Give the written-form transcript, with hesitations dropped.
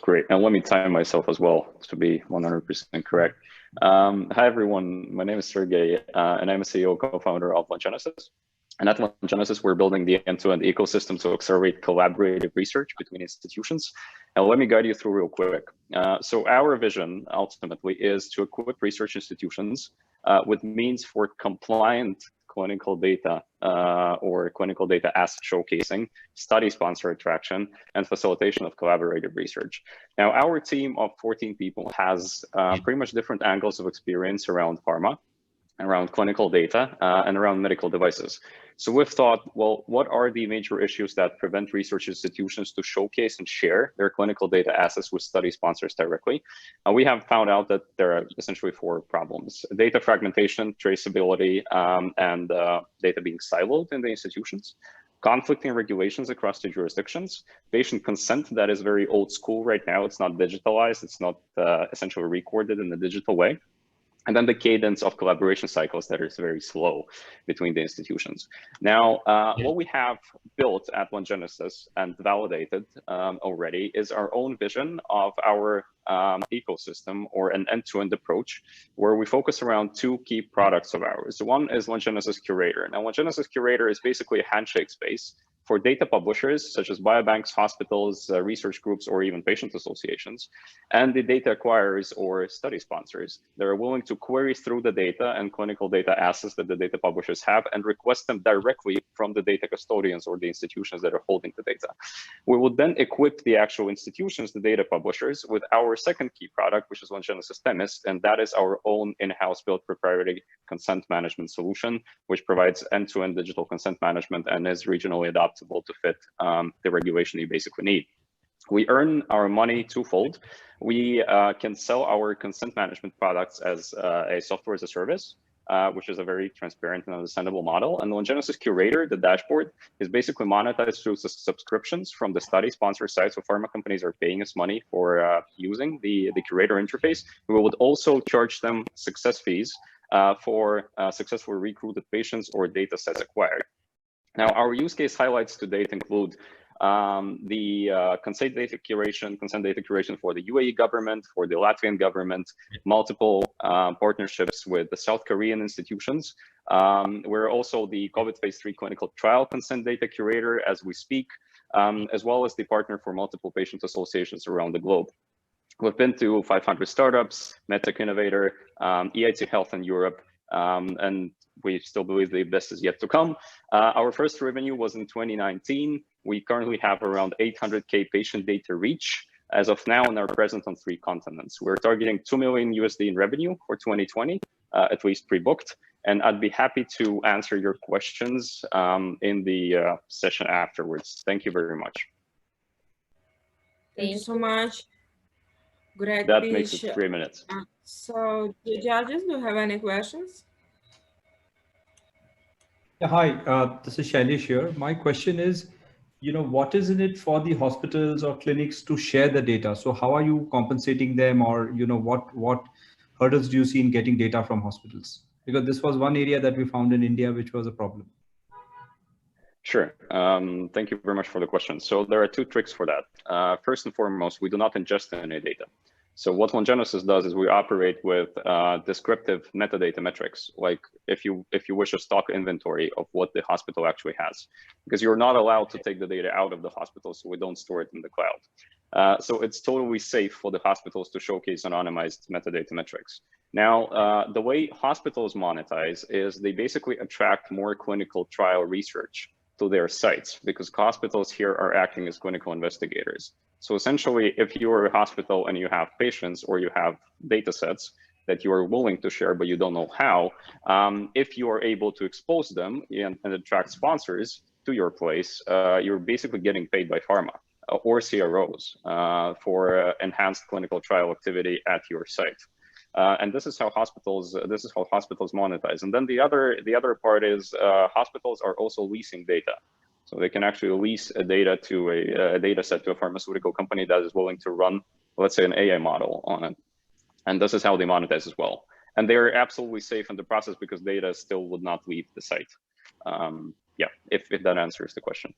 Great. And let me time myself as well to be 100% correct. Hi, everyone. My name is Sergey, and I'm a CEO co-founder of Longenesis. And at Longenesis, we're building the end-to-end ecosystem to accelerate collaborative research between institutions. And let me guide you through real quick. So our vision, ultimately, is to equip research institutions with means for compliant clinical data or clinical data asset showcasing, study sponsor attraction, and facilitation of collaborative research. Now, our team of 14 people has pretty much different angles of experience around pharma, around clinical data, and around medical devices. So we've thought, well, what are the major issues that prevent research institutions to showcase and share their clinical data assets with study sponsors directly? We have found out that there are essentially 4 problems: data fragmentation, traceability, and data being siloed in the institutions, conflicting regulations across the jurisdictions, patient consent that is very old school right now. It's not digitalized. It's not essentially recorded in a digital way. And then the cadence of collaboration cycles that is very slow between the institutions. Now, what we have built at Longenesis and validated already is our own vision of our ecosystem, or an end-to-end approach, where we focus around 2 key products of ours. One is Longenesis Curator. Now, Longenesis Curator is basically a handshake space for data publishers, such as biobanks, hospitals, research groups, or even patient associations, and the data acquirers or study sponsors that are willing to query through the data and clinical data assets that the data publishers have and request them directly from the data custodians or the institutions that are holding the data. We will then equip the actual institutions, the data publishers, with our second key product, which is Longenesis Themis, and that is our own in-house built proprietary consent management solution, which provides end-to-end digital consent management and is regionally adaptable to fit the regulation you basically need. We earn our money twofold. We can sell our consent management products as a software as a service, which is a very transparent and understandable model. And the Longenesis Curator, the dashboard, is basically monetized through subscriptions from the study sponsor side. So pharma companies are paying us money for using the Curator interface. We would also charge them success fees for successfully recruited patients or data sets acquired. Now, our use case highlights to date include the consent data curation for the UAE government, for the Latvian government, multiple partnerships with the South Korean institutions. We're also the COVID phase 3 clinical trial consent data curator as we speak, as well as the partner for multiple patient associations around the globe. We've been to 500 startups, MedTech Innovator, EIT Health in Europe, and we still believe the best is yet to come. Our first revenue was in 2019. We currently have around 800K patient data reach as of now and are present on 3 continents. We're targeting $2 million USD in revenue for 2020, at least pre-booked. And I'd be happy to answer your questions in the session afterwards. Thank you very much. Thank you so much. Great. That makes it 3 minutes. So, the judges, do you have any questions? Yeah, hi, this is Shailesh here. My question is, what is in it for the hospitals or clinics to share the data? So how are you compensating them, or, what hurdles do you see in getting data from hospitals? Because this was one area that we found in India, which was a problem. Sure. Thank you very much for the question. So there are 2 tricks for that. First and foremost, we do not ingest any data. So what Longenesis does is we operate with descriptive metadata metrics, like if you wish a stock inventory of what the hospital actually has, because you're not allowed to take the data out of the hospital, so we don't store it in the cloud. So it's totally safe for the hospitals to showcase anonymized metadata metrics. Now, the way hospitals monetize is they basically attract more clinical trial research to their sites, because hospitals here are acting as clinical investigators. So essentially, if you are a hospital and you have patients or you have data sets that you are willing to share, but you don't know how, if you are able to expose them and attract sponsors to your place, you're basically getting paid by pharma or CROs for enhanced clinical trial activity at your site. And this is how hospitals monetize. And then the other part is hospitals are also leasing data. So they can actually lease a data to a data set to a pharmaceutical company that is willing to run, let's say, an AI model on it. And this is how they monetize as well. And they're absolutely safe in the process because data still would not leave the site. Yeah, if that answers the question.